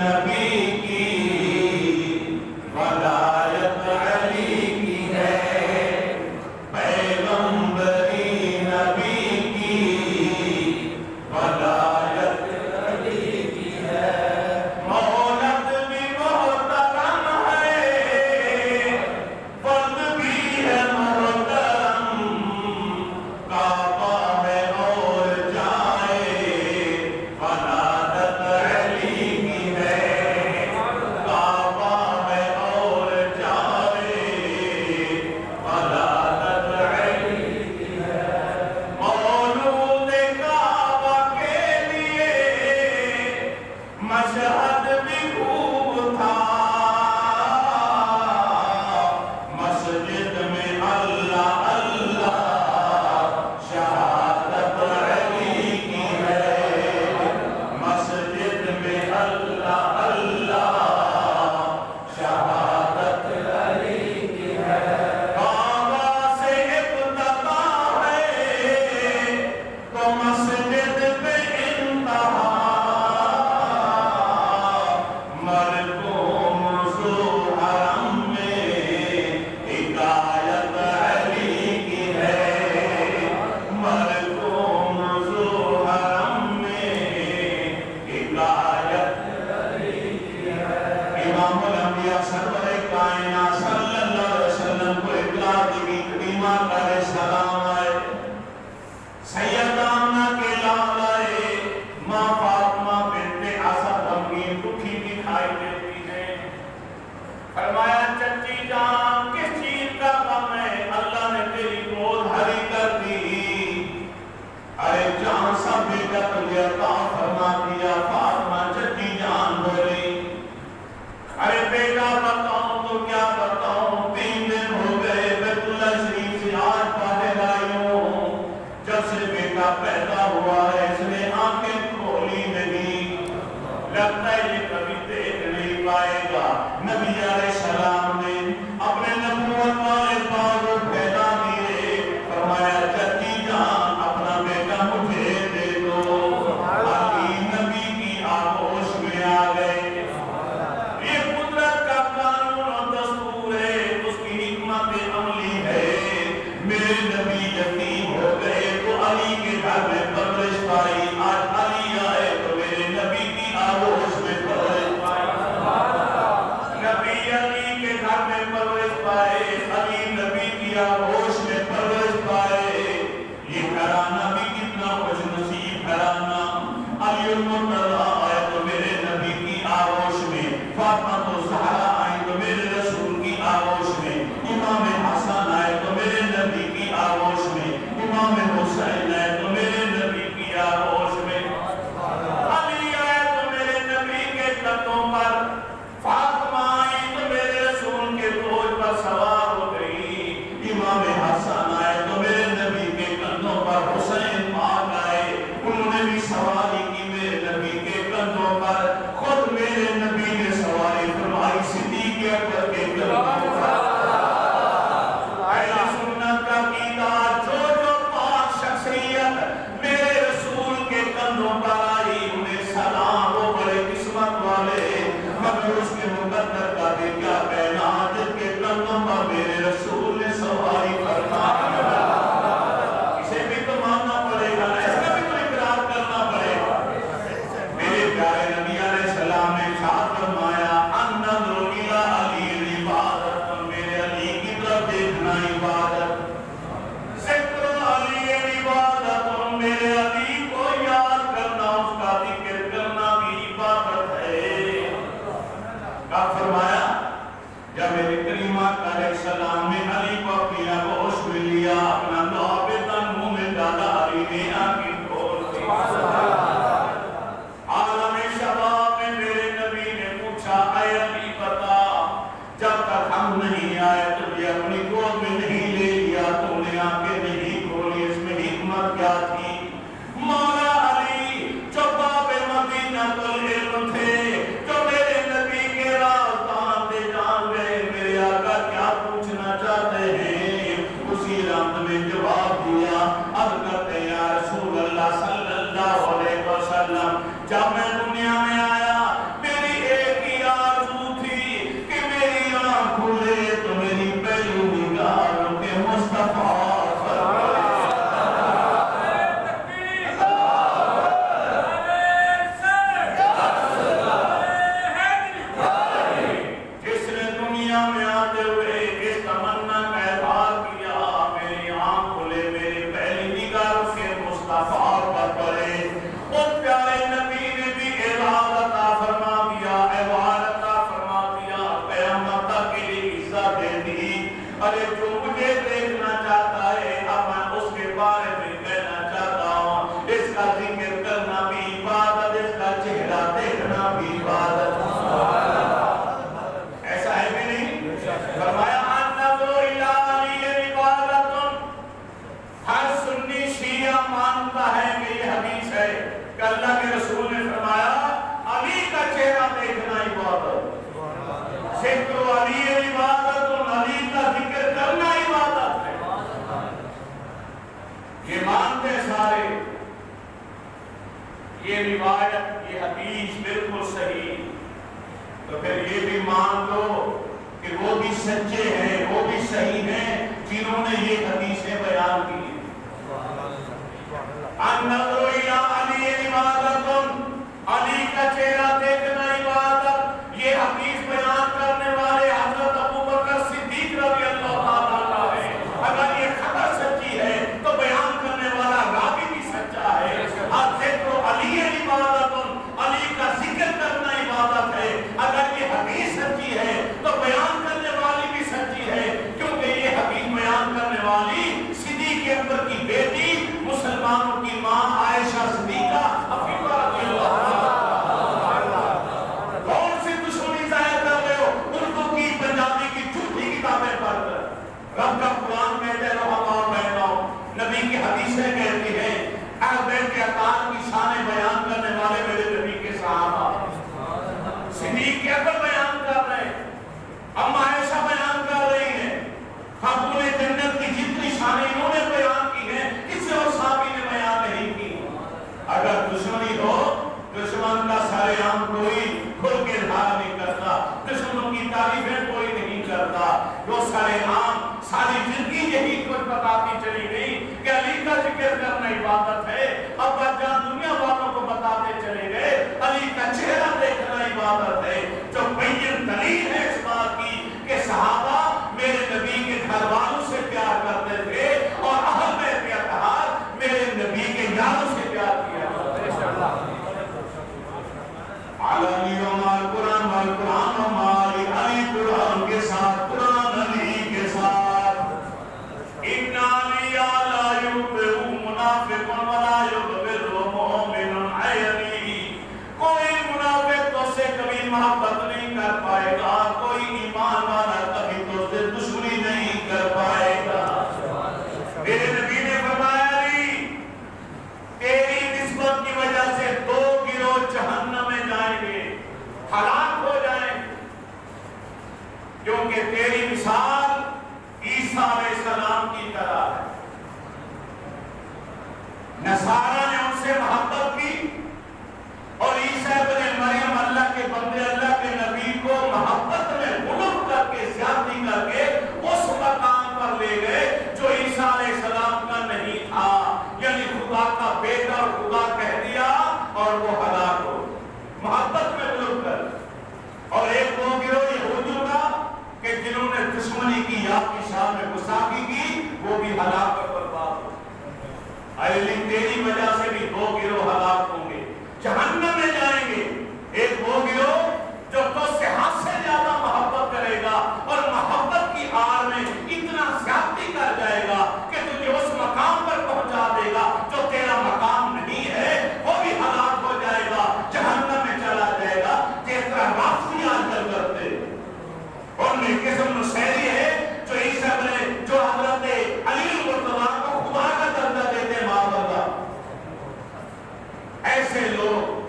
نبی ارے جان سا بیٹا تجھے عطا فرما دیا. فاطمہ چچی جان بولی ارے بیٹا بتاؤں تو کیا بتاؤں, 3 دن ہو گئے بیت اللہ شریف سے آج باہر آئی ہوں. جب سے بیٹا پیدا ہوا ہے اس نے آنکھیں کھولی نہیں, لگتا ہے یہ کبھی دیکھ نہیں پائے گا. نبی علیہ السلام نے اپنے نبوت والے بازو پھیلا دیے, فرمایا چچی جان اپنا بیٹا مجھے دے دو. علی نبی کی آغوش میں آ گئے. یہ قدرت کا قانون اور دستور ہے, اس کی حکمت عملی ہے. میرے نبی یتیم ہو گئے تو علی کے گھر میں پرورش پائی. آج علی آئے تو میرے نبی کی آغوش میں پرورش پائی. نبی علی کے گھر میں پرورش پائے, علی نبی کی آغوش میں پرورش پائے. یہ گھرانہ بھی کتنا خوش نصیب گھرانہ. علی المرتضیٰ آئے تو میرے نبی کی آغوش میں, فاطمہ تو زہرا آئی تو میرے رسول کی آغوش میں, امام حسن آئے تو میرے نبی کی آغوش میں, امام حسین آئے تو میرے نبی کی آغوش میں, علی آئے تو میرے نبی کے قدموں پر, فاطمہ آئی تو میرے رسول کے بوجھ پر سوار ہو گئی, امام حسن آئے تو میرے نبی کے کندھوں پر, حسین پاک آئے انہوں نے بھی سواری کی میرے نبی کے کندھوں پر, خود میرے نبی نے سواری فرمائی صدیق اکبر کے کندھوں پر. اہل سنت کا عقیدہ, جو پاک شخصیت میرے رسول کے کندھوں پر آئی انہیں سلام, وہ بڑے قسمت والے. مگر اس کے مقدر کا بھی کیا کہنا, جن کے کندھوں پر میرے رسول نے سواری فرمائی. اسے بھی تو ماننا پڑے گا, اس کا بھی تو اقرار کرنا پڑے گا. میرے پیارے نبی علیہ السلام نے ارشاد فرمایا النظر الی علی عبادت, میرے علی کی طرف دیکھنا عبادت. ذکر علی عبادت, میرے علی کو یاد کرنا, اس کا ذکر کرنا بھی عبادت ہے. کیا فرمایا, جب میرے کریمہ علیہ السلام نے علی کو اپنی آغوش میں لیا, اپنا لعاب تن منہ میں ڈالا, علی نے آنکھیں کھول دی. عالم شباب میں میرے نبی نے پوچھا اے علی بتا, جب تک ہم نہیں آئے تجھے اپنی گود میں نہیں لے لیا, تم نے آنکھیں نہیں کھولی, اس میں حکمت کیا تھی؟ مولا علی جو باب مدینہ العلم تھے, جو میرے نبی کے راز جانتے جان گئے, میرے آقا کیا پوچھنا چاہتے ہیں, اسی رمض میں جواب دیا. اب کرتے ہیں یا رسول اللہ صلی اللہ علیہ وسلم, جب میں دنیا میں آیا میری ایک ہی آرزو تھی کہ میری آنکھ کھلے تو میری پہلی نگاہ رکے مصطفیٰ صلی اللہ علیہ وسلم. جس نے دنیا میں آتے ہوئے اس تمنا کا اظہار کیا, میری آنکھ کھلے میری پہلی نگاہ رکے مصطفیٰ پر پڑے, اس پیارے نبی نے بھی اعزاز عطا فرما دیا, اعزاز عطا فرما دیا, پیغمبر تک کے لیے عزت دے دی. ارے جو مجھے دیکھنا چاہتا ہے اب میں اس کے بارے میں کہنا چاہتا ہوں, اس کا ذکر کرنا بھی عبادت, اس کا چہرہ دیکھنا بھی عبادت. ایسا ہے کہ نہیں؟ فرمایا النظر الی علی عبادت. ہر سنی شیعہ مانتا ہے کہ یہ حدیث ہے کہ اللہ کے رسول نے فرمایا علی کا چہرہ دیکھنا عبادت. ذکر علی عبادت, علی کا ذکر کرنا عبادت ہے. یہ مانتے سارے, یہ روایت, یہ حدیث بالکل صحیح. تو پھر یہ بھی مان دو کہ وہ بھی سچے ہیں, وہ بھی صحیح ہیں جنہوں نے یہ حدیثیں بیان کی. النظر الی علی عبادت, علی کا چہرہ دیکھنا عبادت. یہ حدیث بیان کرنے والے حضرت ابوبکر صدیق رضی اللہ عنہ ہے. اگر یہ خبر سچی ہے تو بیان کرنے والا راوی بھی سچا ہے. ذکر علی عبادت, علی کا ذکر کرنا عبادت ہے. اگر یہ حدیث سچی ہے تو بیان کرنے والی بھی سچی ہے, کیونکہ یہ حدیث بیان کرنے والی صدیق اکبر کی بیٹی, مسلمانوں کی ماں اطہار کی شان بیان کرنے والے میرے نبی کے صحابہ، صدیق اکبر بیان کر رہے ہیں، اما عائشہ بیان کر رہی ہیں، خاتون جنت کی جتنی شانیں انہوں نے بیان کی ہیں کسی اور صحابی نے بیان نہیں کی۔ اگر دشمنی ہو، دشمن کا سارے عام کوئی کھل کے اظہار نہیں کرتا، دشمنوں کی تعریفیں کوئی نہیں کرتا، جو سارے عام ساری زندگی یہی کچھ بتاتی چلی گئی کہ علی کا ذکر کرنا عبادت ہے، ابا جان دنیا والوں کو بتاتے چلے گئے علی کا چہرہ دیکھنا عبادت ہے، جو بین دلیل ہے اس بات کی کہ صحابہ میرے نبی کے گھر والوں سے پیار کرتے تھے اور اہل بیت اطہار میرے نبی کے یاروں سے پیار کیا کرتے تھے۔ علی ومال قرآن والقرآن ومال علی، قرآن کے ساتھ قرآن علی کے ساتھ، ان علی لا یبغض منافق ولا یبغض مؤمن علی، کوئی منافق تو سے کبھی محبت نہیں کر پائے گا، کوئی ایمان والا کبھی تو سے دشمنی نہیں کر پائے گا۔ میرے نبی نے فرمایا علی تیری نسبت کی وجہ سے دو گروہ جہنم میں جائیں گے، ہلاک ہو جائیں، کیونکہ تیری مثال عیسیٰ علیہ السلام کی طرح ہے۔ نصارہ نے ان سے محبت کی اور عیسیٰ ابن مریم اللہ کے بندے اللہ کے نبی کو محبت میں غلط کر کے زیادتی کر کے اس مقام پر لے گئے جو عیسیٰ علیہ السلام کا نہیں تھا، یعنی خدا کا بیٹا اور خدا کہہ دیا اور وہ ہلاک ہو محبت میں غلط کر۔ اور ایک وہ گروہ یہودیوں کا کہ جنہوں نے دشمنی کی یا کی شان میں گستاخی کی، وہ بھی ہلاک اور برباد ہو۔ علی تیری وجہ سے بھی دو گروہ ہلاک ہوں گے، جہنم میں جائیں گے۔ ایک وہ گروہ جو تجھ سے حد سے زیادہ محبت کرے گا اور محبت کی آڑ میں اتنا زیادتی کر جائے گا کہ تجھے اس مقام پر پہنچا دے گا جو تیرا مقام نہیں ہے، وہ بھی ہلاک ہو جائے گا، جہنم میں چلا جائے گا۔ جس طرح رافضی آجکل کرتے ان میں قسم نصیری ہے جو عیسیٰ ابن جو حضرت علی المرتضیٰ کو خدا کا درجہ دیتے معاذ اللہ، ایسے لوگ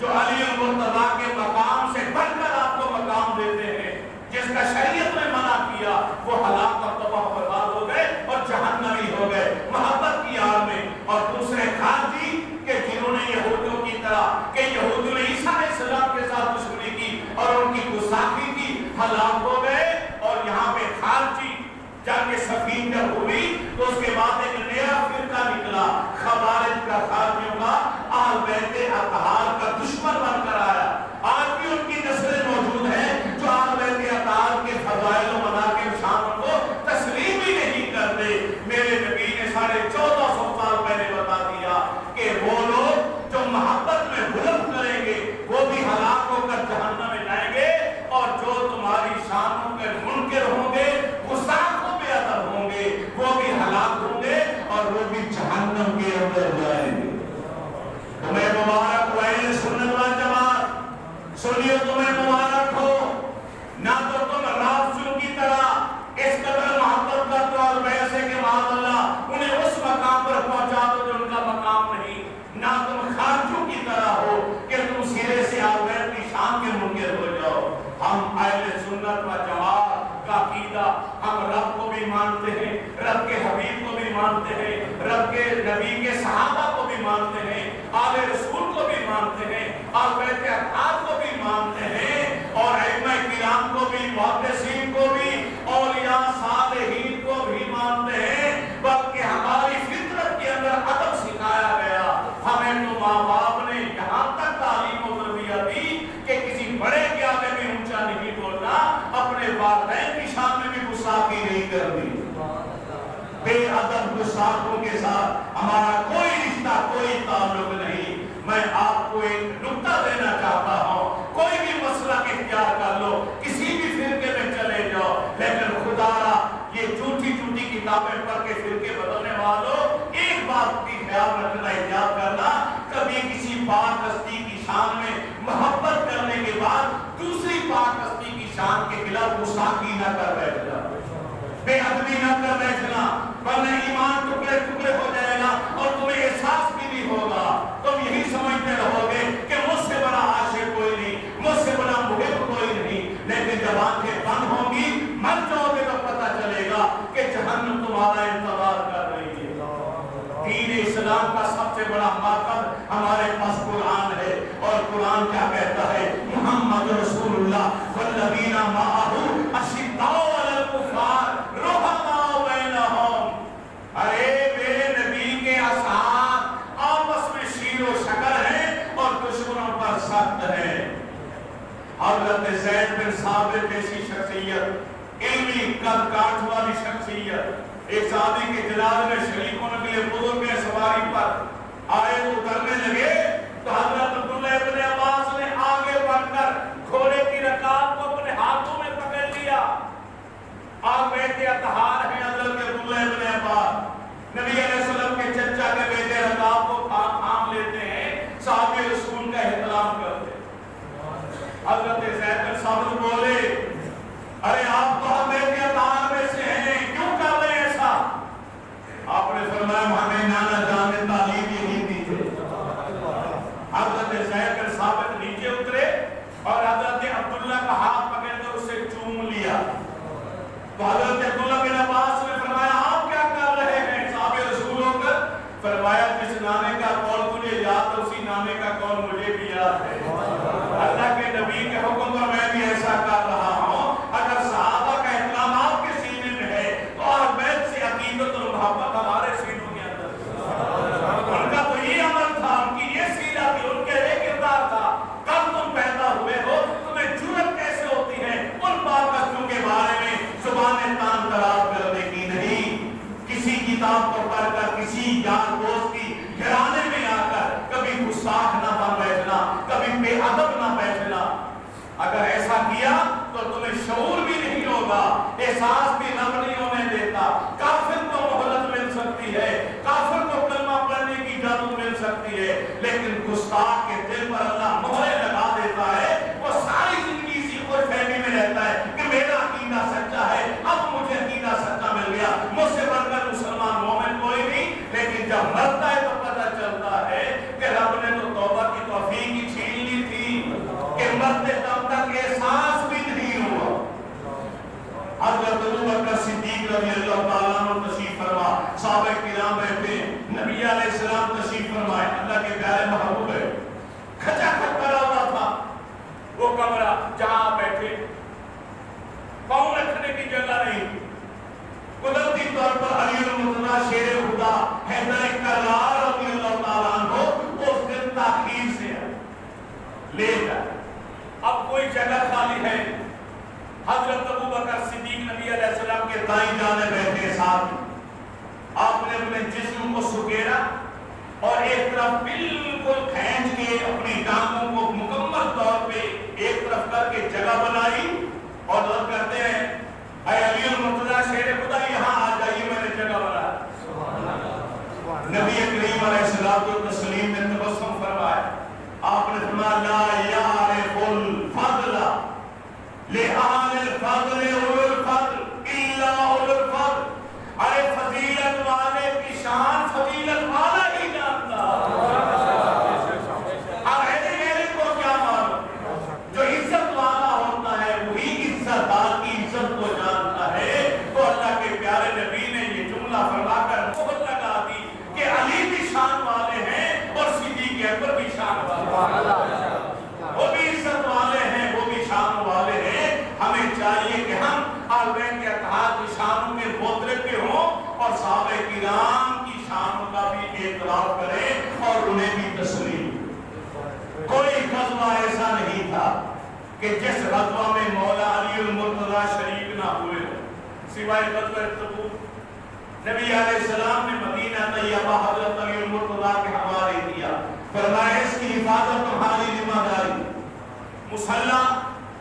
جو علی المرتضیٰ کے مقام سے بڑھ کر آپ کو مقام دیتے ہیں، جس کا شریعت نے منع کیا، وہ ہلاک اور تباہ و برباد ہو گئے اور جہنمی ہو گئے محبت کی آڑ میں۔ اور دوسرے خارجی کہ جنہوں نے یہودیوں کی طرح کہ یہودیوں نے عیسیٰ علیہ السلام کے ساتھ دشمنی کی اور ان کی گستاخی کی، ہلاک ہو گئے۔ اور یہاں پہ خارجی جنگ صفین جب ہوئی تو اس کے بعد ایک نیا فرقہ نکلا، خوارج کا، خارجیوں کا، اہل بیت اطہار کا دشمن بن کر آیا۔ آج بھی ان کی نسلیں موجود ہیں جو اہل بیت اطہار کے فضائل و مناقب شانوں کو تسلیم ہی نہیں کرتے۔ میرے نبی نے 1450 سال پہلے بتا دیا کہ وہ لوگ جو محبت میں غلط کریں گے وہ بھی ہلاک ہو کر جہنم میں جائیں گے، اور جو تمہاری شانوں کے منکر ہوں گے، گستاخوں پہ ادب ہوں گے، وہ بھی ہلاک ہوں گے اور وہ بھی جہنم کے اندر جائیں گے۔ تمہیں مبارک ہو اہل سنت والجماعت، سنیو تمہیں مبارک ہو، نہ تو تم رافضیوں کی طرح اس قدر محبت کرتے ہو اور ویسے کہ معاذ اللہ انہیں اس مقام پر پہنچا دو جو ان کا مقام نہیں، نہ تم خارجیوں کی طرح ہو کہ تم سرے سے آل بیت کی شان کے منکر ہو جاؤ۔ ہم اہل سنت و جماعت کا عقیدہ، ہم رب کو بھی مانتے ہیں، رب کے حبیب کو بھی مانتے ہیں، رب کے نبی کے صحابہ کو بھی مانتے ہیں، آل رسول کو بھی مانتے ہیں، آل بیت اطہار کو بھی مانتے ہیں، اور ائمہ کرام کو بھی، محدثین کو بھی، اولیاء صالحین کو بھی مانتے ہیں۔ بلکہ ہماری فطرت کے اندر ادب سکھایا گیا، ہمیں تو ماں باپ نے یہاں تک تعلیم و تربیت دی کہ کسی بڑے کے آگے بھی اونچا نہیں بولنا، اپنے والدین کی شان میں بھی گستاخی نہیں کرنی۔ بے ادب گستاخوں کے ساتھ ہمارا کوئی رشتہ، کوئی تعلق نہیں۔ میں آپ کو ایک نکتہ دینا چاہتا ہوں، کوئی بھی مسئلہ اختیار کر لو، کسی بھی فرقے میں چلے جاؤ، لیکن خدا را یہ جھوٹی جھوٹی کتابیں پڑھ کے فرقے بدلنے والوں، ایک بات کی خیال رکھنا، احتیاط کرنا، کبھی کسی پاک ہستی کی شان میں محبت کرنے کے بعد دوسری پاک ہستی کی شان کے خلاف گستاخی نہ کر بیٹھنا، بے ادبی نہ کر بیٹھنا، ورنہ ایمان ٹکڑے ٹکڑے ہو جائے گا اور تمہیں احساس بھی نہیں ہوگا سخت ہے. حضرت زید بن ثابت جیسی شخصیت، علمی قد کاٹ والی شخصیت، ایک صحابی کے جنازے میں شریک ہونے کے لیے بزرگ سواری پر آئے تو کرنے لگے تو حضرت عبداللہ ابن عباس نے آگے بڑھ کر گھوڑے کی رکاب کو اپنے ہاتھوں میں پکڑ لیا. آپ بیٹے اتحار ہیں حضرت عبداللہ ابن عباس، نبی علیہ السلام کے چچا کے بیٹے رکاب کو تھام لیتے ہیں، صحابہ رسول کا احترام کرتے. حضرت زید بن ثابت بولے ارے آپ تو ہم بیٹے اتحار میں سے ہیں، کیوں کر رہے ہیں ایسا؟ آپ نے فرمایا ہمیں نانا جان نے تعلیم یہی دی تھی. حضرت زید بن ثابت نیچے اترے اور حضرت عبداللہ کا ہاتھ پکڑ کر اسے چوم لیا. تو حضرت عبداللہ بن عباس نے فرمایا آپ کیا کر رہے ہیں صحابہ رسول ہو کر؟ فرمایا جس نانے کا قول مجھے یاد ہے اسی نانے کا قول مجھے بھی یاد ہے. اللہ کے نبی کے حکم پر میں بھی ایسا کر رہا ہوں. اگر صحابہ کا احترام آپ کے سینے میں ہے تو اہل بیت سے عقیدت اور محبت ہمارے سینوں کے اندر. ان کا تو یہ عمل تھا، ان کی یہ سیرہ تھی، ان کے یہ کردار تھا. کب تم پیدا ہوئے ہو تمہیں جرأت کیسے ہوتی ہے ان باتوں کے بارے میں زبانیں تان تراز کرنے کی نہیں؟ کسی کتاب کو پڑھ کر کسی یار دوست کی گھرانے میں آ کر کبھی گستاخ نہ بن بیٹھنا، کبھی بے ادب نہ بیٹھنا. اگر ایسا کیا تو تمہیں شعور بھی نہیں ہوگا، احساس بھی رب نہیں ہونے دیتا. کافر کو مہلت مل سکتی ہے، کافر کو کلمہ پڑھنے کی اجازت مل سکتی ہے، لیکن گستاخ کے دل پر اللہ مہرے لگا دیتا ہے. وہ ساری زندگی اسی خوش فہمی میں رہتا ہے کہ میرا عقیدہ سچا ہے، اب مجھے عقیدہ سچا مل گیا، مجھ سے بڑھ کر مسلمان مومن کوئی نہیں. لیکن جب مرتا ہے تو پتہ چلتا ہے کہ رب نے تو توبہ کی توفیق ہی چھین لی تھی کہ مرتے تب تک احساس بھی نہیں ہوا. حضرت ابوبکر صدیق رضی اللہ تعالیٰ عنہ تشریف فرما، صحابہ کرام بیٹھے، نبی علیہ السلام تشریف فرمائے. اللہ کے پیارے محبوب ہے، کھچا کھچ کرا ہوا تھا وہ کمرہ جہاں بیٹھے، پاؤں رکھنے کی جگہ نہیں. قدرتی طور پر علی المرتضیٰ شیر خدا حیدر کرار رضی اللہ تعالیٰ عنہ اس دن تاخیر سے لے جائے. اب کوئی جگہ خالی ہے. حضرت ابوبکر صدیق نبی علیہ السلام کے دائیں جانے بیٹھے ساتھ. آپ نے اپنے جسم کو سکیڑا اور ایک طرف بالکل کھینچ کے اپنی ٹانگوں کو مکمل طور پہ ایک طرف کر کے جگہ بنائی اور رد کرتے ہیں اے علی المرتضیٰ شیر خدا یہاں آ جائیے، میں نے جگہ بنایا. نبی کریم علیہ الصلوۃ والتسلیم نے تبسم فرمایا. آپ نے فرمایا لا یعرف الفضل لأہل الفضل اولو الفضل الا اولو الفضل. ارے فضیلت والے کی شان فضیلت والا ہی جانتا. اب ایسے میرے کو کیا معلوم؟ جو عزت والا ہوتا ہے وہی عزت دار کی عزت کو جانتا ہے. تو اللہ کے پیارے نبی نے یہ جملہ فرما کر مہر لگا دی کہ علی بھی شان والے ہیں اور صدیق اکبر بھی شان والے ہیں. وہ بھی عزت والے ہیں، وہ بھی شان والے ہیں. ہمیں چاہیے کہ ہم اہل بیت کے اتحاد کی شانوں کے محترم بھی ہوں اور صحابہ کرام کی شانوں کا بھی اعتراف کریں اور انہیں بھی تسلیم. کوئی غزوہ ایسا نہیں تھا کہ جس غزوہ میں مولا علی المرتضیٰ شریک نہ ہوئے سوائے غزوہ تبوک. نبی علیہ السلام نے مدینہ طیبہ حضرت علی المرتضیٰ کے حوالے دیا، فرمایا اس کی حفاظت تمہاری ذمہ داری. مصلی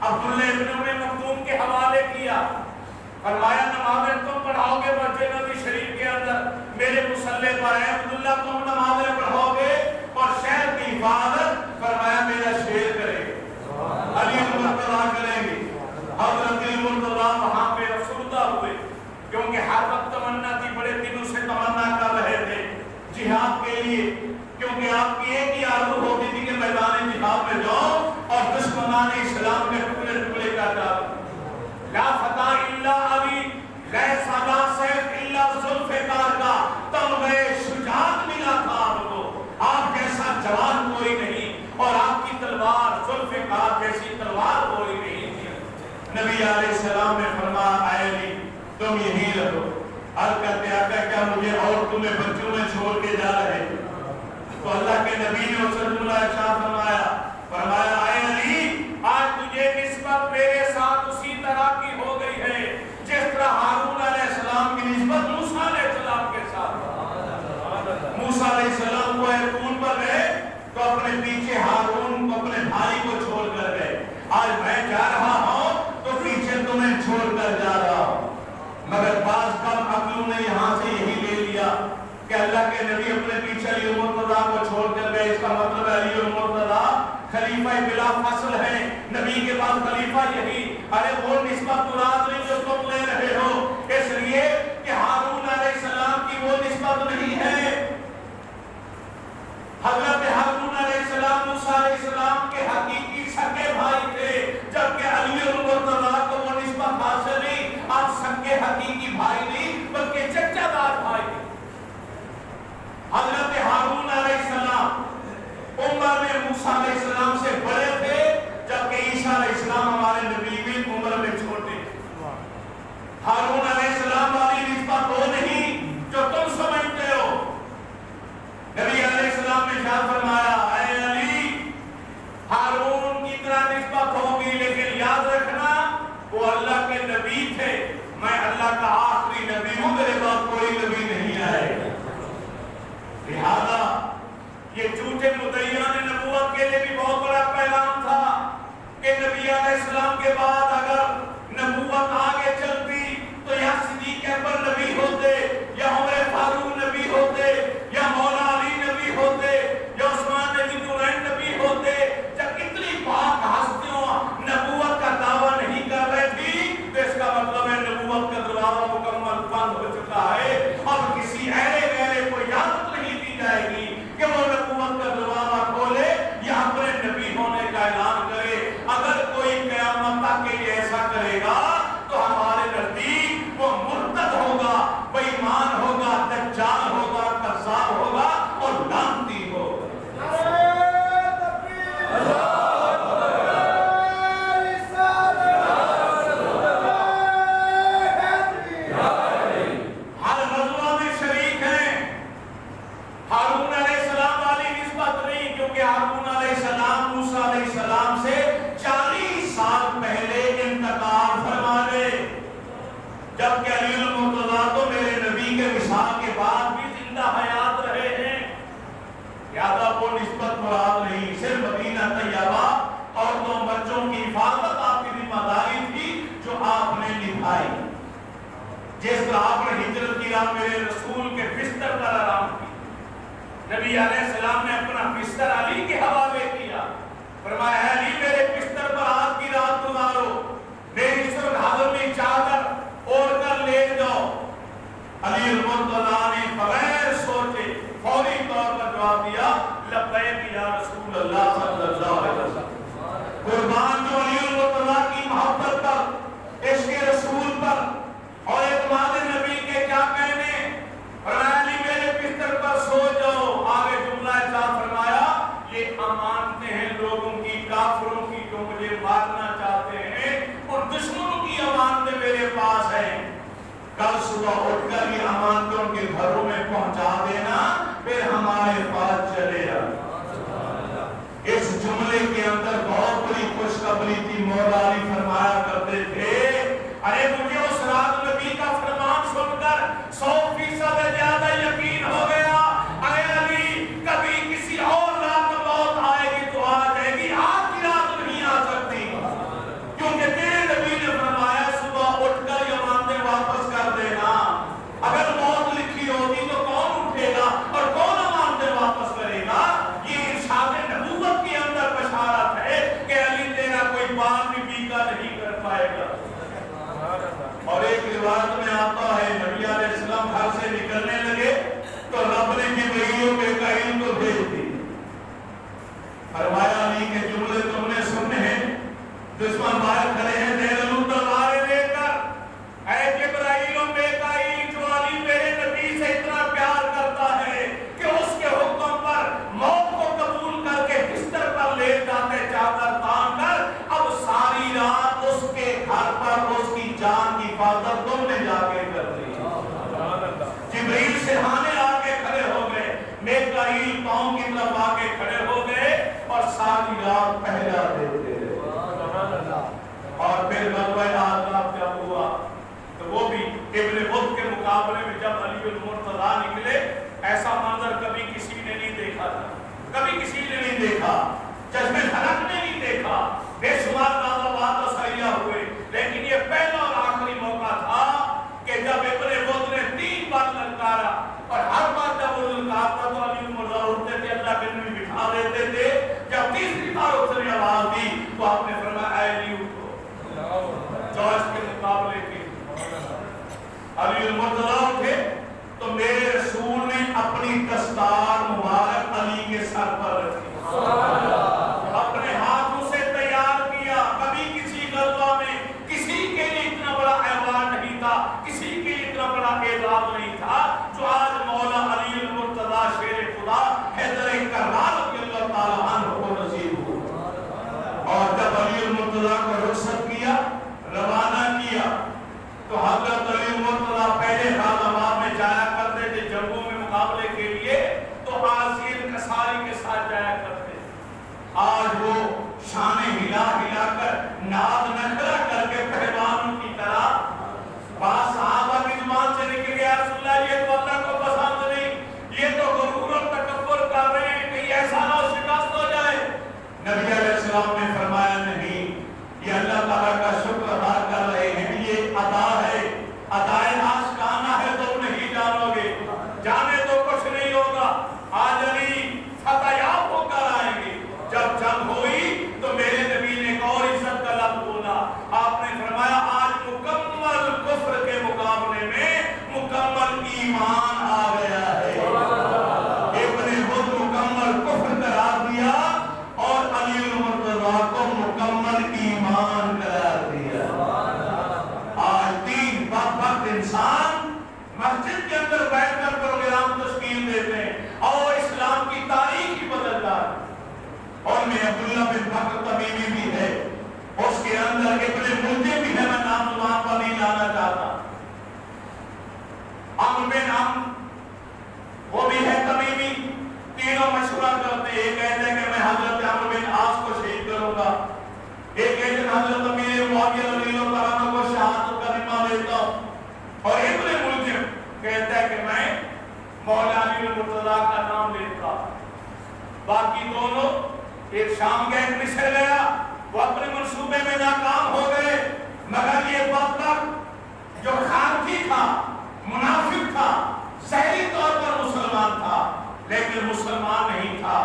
عبداللہ ابن ام مکتوم کے حوالے کیا، فرمایا نمازیں تم پڑھاؤ گے مسجد نبوی شریف کے اندر، میرے مصلی پر ہے عبداللہ تم نمازیں پڑھاؤ گے اور شہر کی حفاظت فرمایا میرا شیر کرے گا، علی المرتضیٰ کریں گے. حضرت علی المرتضیٰ وہاں پہ افسردہ ہوئے کیونکہ ہر وقت تمنا تھی، بڑے دنوں سے تمنا کر رہے تھے جہاد کے لیے، کیونکہ آپ کی ایک ہی آرزو ہوتی تھی کہ میدان جہاد میں جاؤ اور دشمنان اسلام کے ٹکڑے ٹکڑے کر ڈالو. لا فتح الا علی، غیر سادہ سیف الا ذوالفقار کا تمغہ شجاعت ملا تھا آپ کو. آپ جیسا جوان کوئی نہیں اور آپ کی تلوار ذوالفقار جیسی تلوار کوئی نہیں تھی. نبی علیہ السلام نے فرمایا اے علی تم یہیں رہو. عرض کرتے آقا کیا مجھے اور تمہیں بچوں میں چھوڑ کے جا رہے؟ تو اللہ کے نبی نے اس سے جملہ ارشاد فرمایا آج میں جا رہا ہوں تو پیچھے تمہیں چھوڑ کر جا رہا ہوں. مگر بعض کم عقلوں نے یہاں سے یہی لے لیا کہ اللہ کے نبی اپنے پیچھے علی المرتضیٰ کو چھوڑ کر گئے، اس کا مطلب علی المرتضیٰ خلیفہ بلا فصل ہے، نبی کے بعد خلیفہ یہی. ارے وہ نسبت مراد نہیں جو تم لے رہے ہو، اس لیے کہ ہارون علیہ السلام کی وہ نسبت نہیں ہے. حضرت ہارون علیہ السلام موسیٰ علیہ السلام کے حقیقی سگے بھائی تھے، جبکہ علی المرتضیٰ کو وہ نسبت حاصل نہیں. آپ سگے حقیقی بھائی نہیں بلکہ چچا دار بھائی. حضرت ہارون علیہ السلام عمر میں موسیٰ علیہ السلام سے بڑے تھے، جبکہ عیسیٰ علیہ السلام ہمارے نبی بھی عمر میں چھوٹے. ہارون علیہ السلام والی نسبت وہ نہیں جو تم سمجھتے ہو. نبی علیہ السلام نے ارشاد فرمایا اے علی ہارون کی طرح نسبت ہوگی، لیکن یاد رکھنا وہ اللہ کے نبی تھے، میں اللہ کا آخری نبی ہوں، میرے بعد کوئی نبی نہیں آئے گا. لہذا یہ جھوٹے مدعیان نبوت کے لیے بھی بہت بڑا پیغام تھا کہ نبی علیہ السلام کے بعد اگر نبوت آگے چلتی تو یا صدیق اکبر نبی ہوتے، یا عمر فاروق نبی ہوتے، یا مولا علی نبی ہوتے، یا عثمان ذوالنورین نبی ہوتے. جب اتنی پاک ہستیوں نبوت کا دعویٰ نہیں کر رہی تھی تو اس کا مطلب ہے نبوت کا دروازہ مکمل بند ہو چکا ہے. اب کسی ایرے ویرے کو اجازت نہیں دی جائے گی کہ وہ نبوت کا دروازہ کھولے یا اپنے نبی ہونے کا اعلان کرے. اگر کوئی قیامت تک کے لیے ایسا کرے گا تو ہمارے نزدیک وہ مرتد ہوگا، بے ایمان ہوگا، دجال ہوگا، کذاب ہوگا اور لعنتی ہوگا. ہارون علیہ السلام والی نسبت نہیں، کیونکہ ہارون علیہ السلام موسیٰ علیہ السلام سے 40 سال پہلے انتقال فرما گئے، جبکہ علی المرتضیٰ تو میرے نبی کے وصال کے بعد بھی زندہ حیات رہے ہیں. یاد آپ کو نسبت مراد نہیں، صرف مدینہ طیبہ عورتوں بچوں کی حفاظت آپ کی ذمہ داری تھی جو آپ نے نبھائی. جس طرح آپ نے ہجرت کی رات میرے رسول کے بستر پر آرام کی، نبی علیہ السلام نے اپنا بستر علی کے حوالے کیا، فرمایا علی میرے بستر پر آج کی رات گزارو، میری سرخ ہضمی چادر اوڑھ کر لیٹ جاؤ. علی المرتضیٰ نے بغیر سوچے فوری طور پر جواب دیا لبیک یا رسول اللہ صلی اللہ علیہ وسلم. قربان جو علی المرتضیٰ کی محبت پر، عشق رسول پر اور اعتماد نبی کے کیا کہنے. فرمایا علی میرے بستر پر سو جاؤ. آگے جملہ ارشاد فرمایا یہ امانتیں ہیں لوگوں کی، کافروں کی جو مجھے مارنا چاہتے ہیں، اور دشمنوں کی امانتیں میرے پاس ہیں. کل صبح اٹھ کر یہ امانتوں کے گھروں میں پہنچا دینا، پھر ہمارے پاس چلے آنا. اس جملے کے اندر بہت بڑی خوشخبری تھی. مولا علی فرمایا کرتے تھے ارے مجھے اس رات نبی کا فرمان سن کر 100% زیادہ یقین ہو گیا. ارے علی کبھی کسی اور رات موت آئے گی تو آ جائے گی، آج کی رات نہیں آ سکتی، کیونکہ تیرے نبی نے فرمایا صبح اٹھ کر یہ امانتیں واپس کر دینا. اگر موت لکھی ہوتی تو کون اٹھے گا اور کون امانتیں واپس کرے گا. یہ ارشاد نبوت کے اندر بشارت ہے کہ علی تیرا کوئی بات بھی بیکا نہیں کر پائے گا. اور ایک روایت میں آتا ہے نبی علیہ السلام گھر سے نکلنے لگے تو رب نے جبرائیل و میکائیل کو بھیج دی. فرمایا علی کے جملے تم نے سننے ہیں، دشمن باہر کھڑے ہیں دہلو تلواریں لے کر. اے جبرائیل و میکائیل جو علی میرے نبی سے اتنا پیار کرتا ہے کہ اس کے حکم پر موت کو قبول کر کے بستر پر لیٹ جاتے چادر تان کر، اب ساری رات اس کے گھر پر اس کی جان کی حفاظت تم نے جا کے کر دی. جبرائیل سرہانے آ کے کھڑے ہو گئے، میکائیل پاؤں کی طرف آ کے کھڑے ہو گئے اور ساری رات پہرا دیتے رہے. اور پھر غزوہ احزاب کیا ہوا تو وہ بھی ابن بدر کے مقابلے میں جب علی المرتضیٰ نکلے ایسا منظر کبھی کسی نے نہیں دیکھا تھا، کبھی کسی نے نہیں دیکھا، چشمے حلق نے نہیں دیکھا. بے شمار دیتے تھے. جب تیسری بار اس نے آواز دی تو آپ نے فرمایا اے علی اٹھو. جارج کے مقابلے کے علی المرتضیٰ اٹھے تو میرے رسول نے اپنی دستار مبارک علی کے سر پر رکھی, اپنے ہاتھوں سے تیار کیا. کبھی کسی غزوہ میں کسی کے لیے اتنا بڑا ایوارڈ نہیں تھا, کسی کے لیے اتنا بڑا اعزاز نہیں تھا جو آج مولا علی المرتضیٰ شیر خدا حیدر کرار رضی اللہ تعالیٰ عنہ کو نصیب ہو. اور جب علی المرتضیٰ کو رخصت کیا, روانہ کیا, تو حضرت علی المرتضیٰ پہلے غازآباد میں جایا کرتے تھے جنگوں میں مقابلے کے لیے, تو آسیر کساری کے ساتھ جایا کرتے. آج وہ شانے ہلا ہلا کر ناد نخرہ کر کے پہلوانوں کی طرح بعض صحابہ کی زبان سے نکل گیا رسول اللہ یہ تو اللہ کو پسند نہیں, یہ تو غرور اور تکبر کر رہے ہیں, کہیں ایسا نہ ہو شکست ہو جائے. نبی علیہ السلام نے فرمایا نہیں, یہ اللہ تعالیٰ کا شکر ادا کر رہے ہیں, یہ ادا ہے, ادائے آشکانہ ہے, تم نہیں جانو گے, جانے تو کچھ نہیں ہوگا. آج علی فتح یاب ہو کر آئیں گے. جب جنگ ہوئی تو میرے نبی نے ایک اور عزت کا لفظ بولا, آپ نے فرمایا آج مکمل کفر کے مقابلے میں مکمل ایمان آ گیا ہے. ابن خود مکمل کفر قرار دیا اور علی المرتضیٰ کو مکمل ایمان قرار دیا. آج تین بدبخت انسان مسجد کے اندر بیٹھ کر پروگرام تشکیل دیتے ہیں اور اسلام کی تاریخ ہی بدلتا ہے. اور میں عبداللہ بن بکر تمیمی بھی ہے, اس کے اندر ابن ملجم بھی ہے, میں نام زبان پر نہیں لانا چاہتا. عمرو بن عمرو وہ بھی ہے تمیمی. تینوں مشورہ کرتے, ایک کہتے ہیں کہ میں حضرت عمرو بن عاص کو شہید کروں گا, ایک کہتے ہیں حضرت امیر معاویہ رضی اللہ عنہ کو شہادت کا ذمہ لیتا ہوں, اور ابن ملجم کہتا ہے کہ میں مولا علی المرتضیٰ کا نام لیتا. باقی دونوں ایک شام گئے, ایک مصر گیا, وہ اپنے منصوبے میں ناکام ہو گئے. مگر یہ بدبخت جو خارجی تھا, منافق تھا, ظاہری طور پر مسلمان تھا لیکن مسلمان نہیں تھا.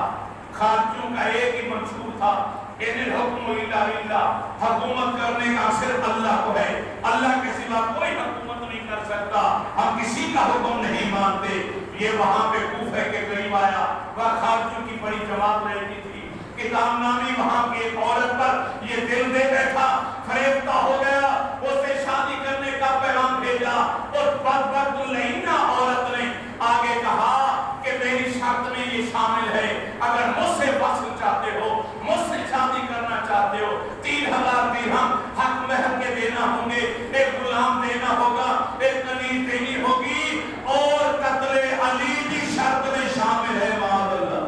خارجیوں کا ایک ہی منصوب تھا, ان الحکم الا للہ, حکومت کرنے کا صرف اللہ کو ہے, اللہ کے سوا کوئی حکومت نہیں کر سکتا, ہم کسی کا حکم نہیں مانتے. یہ وہاں پہ کوفہ کے قریب آیا, وہ خارجیوں کی بڑی جماعت رہتی تھی. کتاب نامی وہاں کی ایک عورت پر یہ دل دے بیٹھا, فریفتہ ہو گیا, اس سے شادی کرنے کا پیغام بھیجا. اور بدبخت لعینہ عورت نے آگے کہا کہ میری شرط میں یہ شامل ہے, اگر مجھ سے وصل چاہتے ہو, مجھ سے شادی کرنا چاہتے ہو, 3000 درہم حق مہر کے دینا ہوں گے, ایک غلام دینا ہوگا, ایک کنیز دینی ہوگی, اور قتل علی بھی شرط میں شامل ہے. معاذ اللہ.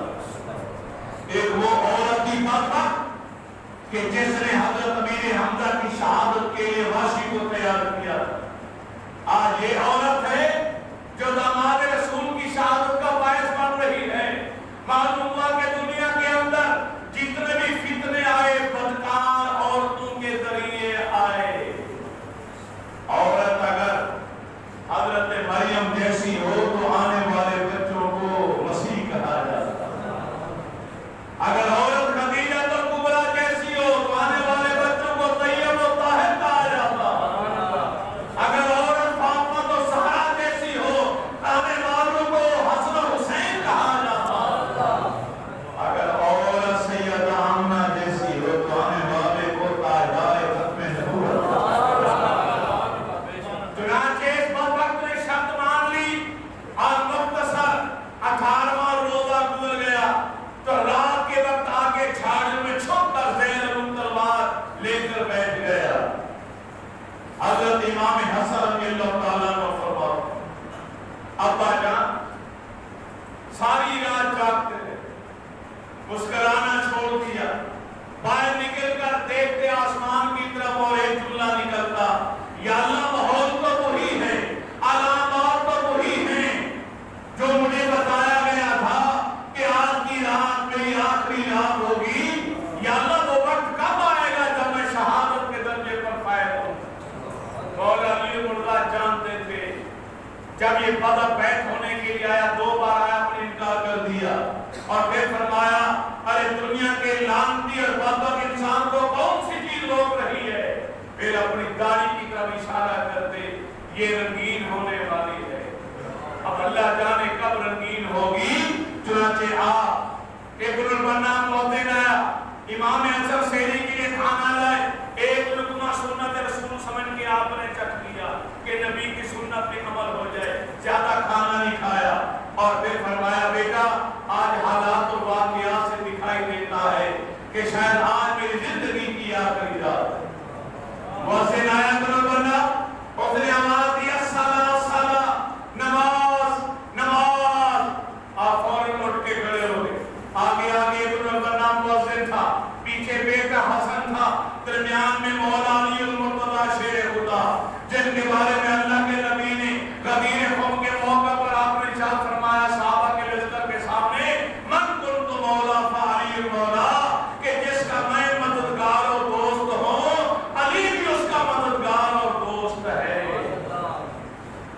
ایک وہ عورت کی بدبخت کہ جس نے حضرت امیر حمزہ کی شہادت کے لیے وحشی کو تیار کیا. آج یہ عورت ہے جو داماد رسول کی شہادت کا باعث بن رہی ہے. معلوم ہوا کہ دنیا کے اندر جتنے بھی فتنے آئے بدکار عورتوں کے ذریعے آئے. عورت اگر حضرت مریم جیسی ہو تو آنے والے بچوں کو مسیح کہا جاتا. اگر عورت خدیجہ الکبریٰ جیسی ہو تو آنے والے بچوں کو طیب و طاہر کہا جاتا. اگر عورت فاطمہ الزہرا جیسی ہو آنے والوں کو حسن و حسین کہا جاتا. اگر عورت سیدہ آمنہ جیسی ہو تو آنے والے کو تاجدار ختم نبوت. چنانچہ اس بدبخت نے شرط مان لی اور مختصر 18واں روزہ گزر گیا تو رات کے وقت آگے جھاڑیوں میں چھپ کر زینب تلوار لے کر بیٹھ گیا. حضرت امام حسن رضی اللہ تعالیٰ عنہ فرماتے ابا جان ساری رات جاگتے رہے, مسکرانا چھوڑ دیا, باہر نکل کر دیکھتے آسمان کی طرف اور ایک جملہ نکلتا, یا اللہ ماحول تو وہی ہے, علامات تو وہی ہیں جو مجھے بتایا گیا تھا کہ آج کی رات میری آخری رات ہوگی. یا اللہ وہ وقت کب آئے گا جب میں شہادت کے درجے پر فائز ہوں. مولا علی المرتضیٰ جانتے تھے جب یہ بدر بیت ہونے کے لیے آیا, 2 بار آیا, اپنے انکار کر دیا اور پھر فرمایا ہوگی. چنانچہ آپ ابن البنا موتے گیا امام اعظم شہری کے لیے کھانا لائے. ایک لقمہ سنت رسول سمجھ کے آپ نے چکھ لیا کہ نبی کی سنت پہ عمل ہو جائے. زیادہ کھانا نہیں کھایا اور پھر فرمایا بیٹا آج حالات اور واقعات سے دکھائی دیتا ہے کہ شاید آج میری زندگی کی آخری رات ہے. محسن آیا کرو بنا اس نے آواز دیا صلاۃ صلاۃ نماز نماز. آپ فوراً اٹھ کے کھڑے ہو گئے. آگے آگے ابن البنا محسن تھا, پیچھے بیٹا حسن تھا, درمیان میں مولا علی المرتضی شیر خدا جن کے بارے میں اللہ کے نبی نے غدیر قوم کے موقع پر آپ نے ارشاد فرمایا صحابہ کے لشکر کے سامنے من کنت مولا فعلی المولا, کہ جس کا میں مددگار اور دوست ہوں علی بھی اس کا مددگار اور دوست ہے.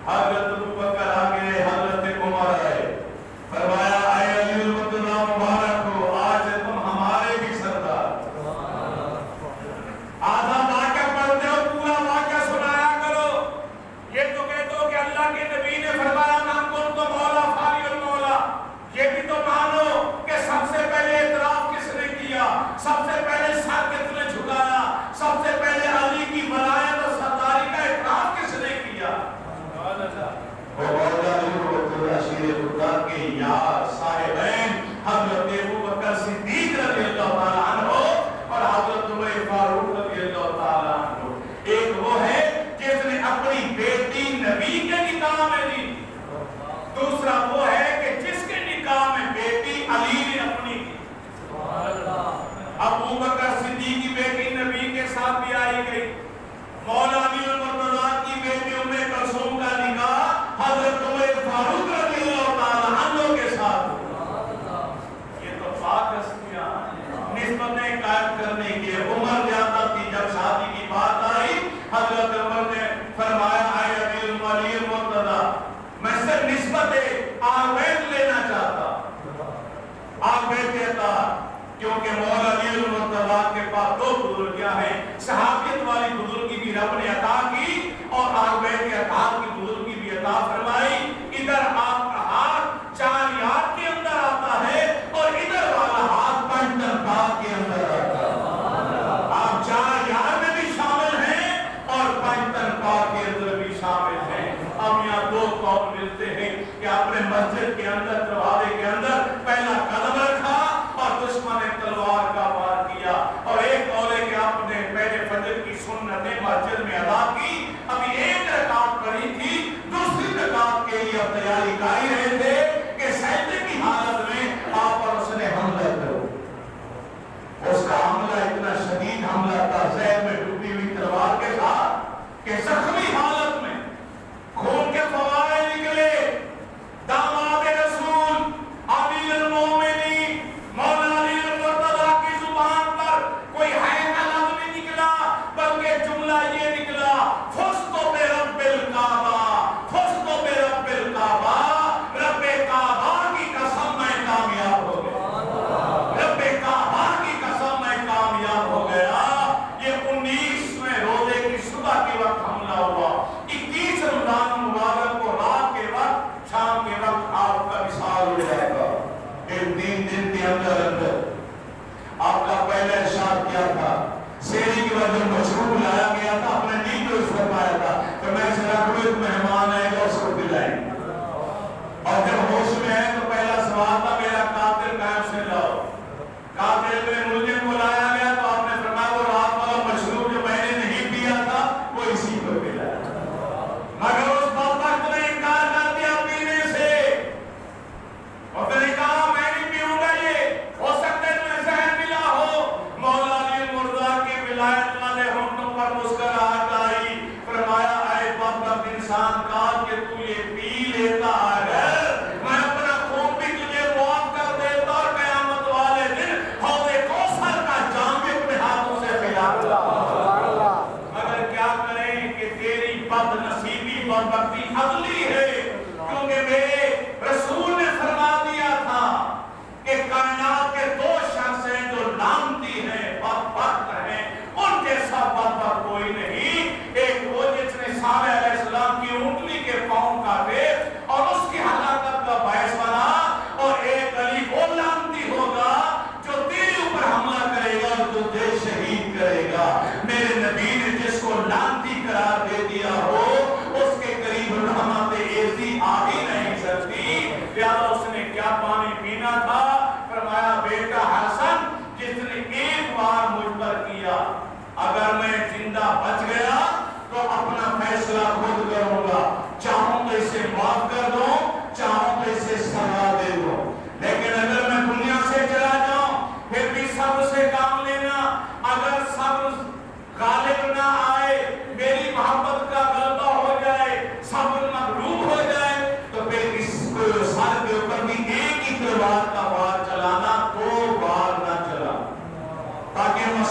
حضرت ابوبکر آگے حضرت عمر آئے, فرمایا اے علی المرتضی مبارک ہو, آج تم ہمارے بھی سردار. آدھا واقعہ پڑھتے ہو پورا واقعہ سنایا کرو. یہ تو کہتے ہو کہ اللہ کے نبی نے فرمایا من کنت مولا فعلی المولا, یہ بھی تو مانو کہ سب سے پہلے اعتراف کس نے کیا, سب سے پہلے سر کس نے جھکایا, سب سے پہلے علی کی ولایت اور سرداری کا اعتراف کس نے کیا. وہ مولا علی المرتضی شیر خدا کے یار صاحبین حضرت ابوبکر صدیق رضی اللہ تعالیٰ عنہ اور حضرت عمر فاروق رضی اللہ تعالیٰ عنہ. ایک وہ ہے جس نے اپنی بیٹی نبی کے نکاح میں دی, دوسرا وہ ہے کہ جس کے نکاح میں بیٹی علی نے اپنی کی. ابوبکر صدیق کی بیٹی نبی کے ساتھ بھی آئی گئی. مولا علی المرتضی کی بیٹی ام کلثوم کا نکاح حضرت عمر فاروق رضی اللہ تعالیٰ عنہ کے ساتھ. یہ تو پاک ہستیاں نسبتیں قائم کرنے کے. عمر جاتا تھی, جب شادی کی بات آئی حضرت عمر نے فرمایا اے امیر المرتضی میں سے نسبت آلبیت لینا چاہتا. آلبیت کہتا کیونکہ مولا علی المرتضی کے پاس دو بزرگیاں ہیں, صحابیت والی بزرگی بھی رب نے عطا کی اور آلبیت کے اتحاد کی بزرگی بھی عطا فرمائی. ادھر آپ کا ہاتھ 4 یاد کے اندر آتا ہے اور ادھر والا ہاتھ پنجتن پاک کے اندر آتا ہے. آپ 4 یاد میں بھی شامل ہیں اور پنجتن پاک کے اندر بھی شامل ہیں. ہم یہاں دو قوم ملتے ہیں کہ آپ نے مسجد کے اندر دروازے کے اندر پہلا قدم رکھا اور دشمن نے تلوار کا وار کیا, اور ایک قول ہے کہ آپ نے پہلے فجر کی سنتیں مسجد میں ادا کی. ابھی ایک رکعت پڑھی تھی, دوسری رکعت کے لیے اب تیاری کر ہی رہے تھے کہ سجدے کی حالت میں آپ پر اس نے حملہ کرو. اس کا حملہ اتنا شدید حملہ تھا زید میں ڈوبی ہوئی تلوار کے ساتھ کہ زخمی حالت میں خون کے فوارے نکلے. داماد رسول امیر المومنین مولا علی المرتضی کی زبان پر کوئی ہے کا لفظ نہیں نکلا, بلکہ جملہ یہ نکلا فزت برب الکعبہ, فزت برب الکعبہ, رب کعبہ کی قسم میں کامیاب ہو گیا, رب کعبہ کی قسم میں کامیاب ہو گیا. یہ 19ویں روزے کی صبح کے وقت حملہ ہوا. 21 رمضان مبارک کو رات کے وقت شام کے وقت آپ کا وصال ہو جائے گا. 3 دن کے اندر اندر آپ کا پہلا ارشاد کیا تھا, سیری کی وجہ مشروب لایا گیا تھا, اپنے نیند کو اس پر پایا تھا کہ میں سے رکھو ایک مہمان آئے گا اس کو دلائیں. اور جب ہوش میں ہے تو پہلا سوال تھا میرا قاتل کہاں سے لاؤ. قاتل میں ملزم کو لایا گیا تو آپ نے فرمایا وہ رات والا مشروب جو میں نے نہیں پیا تھا وہ اسی کو پلایا, مگر اس بدبخت نے انکار کر دیا پینے سے. اور نے کہا میں نہیں پیوں گا, یہ ہو سکتا ہے تمہیں زہر ملا ہو. مولا علی المرتضی کی ولایت والے ہونٹوں پر مسکراہٹ آئی. فرمایا اے بدبخت انسان, کاش کہ تو یہ پی لیتا اگر میں اپنا خون بھی تجھے معاف کر دیتا اور قیامت والے دن حوض کوثر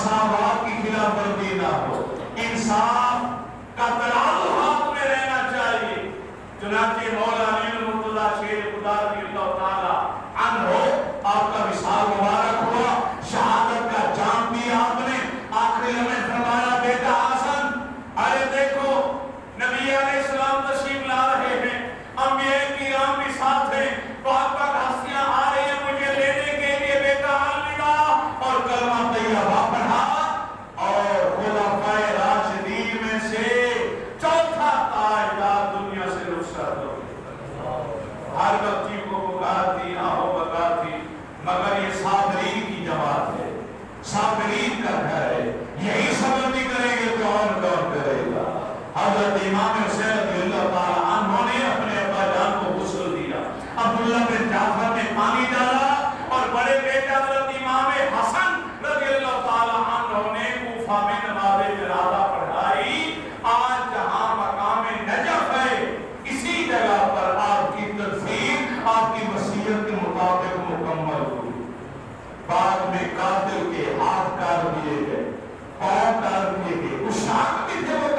مساوات کی خلاف ورزی نہ ہو، انصاف کا ترازو ہاتھ میں رہنا چاہیے۔ چنانچہ مولا امین المرتضیٰ شیر خدا رضی اللہ تعالی عنہ آپ کا وصال مبارک ہوا، شہادت کا جام دیا آپ نے، آخری لمحے فرمایا بیٹا حسن ارے دیکھو نبی علیہ السلام تشریف لا رہے ہیں، انبیاء کرام بھی ساتھ ہیں، پاک پاک ہستیاں آ رہی ہیں مجھے لینے کے لیے، بیٹا الوداع، اور کلمہ طیبہ پڑھا، اور خلفائے راشدین میں سے چوتھا تاجدار دنیا سے رخصت ہو گیا۔ ہر بچی کو پکار تھی، آہو بکار تھی، مگر یہ صابرین کی جماعت ہے، صابرین کا گھر ہے، یہی صبر نہیں کریں گے تو اور کون کرے گا۔ حضرت امام حسین رضی اللہ تعالی عنہ نے اپنے ابا جان کو غسل دیا، عبداللہ بن جعفر نے پانی ڈالا، اور بڑے بیٹے حضرت امام حسن رضی اللہ تعالی عنہ نے کوفہ میں نماز جنازہ پڑھائی۔ آج جہاں مقام نجف ہے اسی جگہ پر آپ کی تدفین آپ کی وصیت کے مطابق مکمل ہوئی۔ بعد میں قاتل کے ہاتھ کاٹ دیے گئے، پاؤں کاٹ دیے گئے، کچھ شاک بھی تھے وہ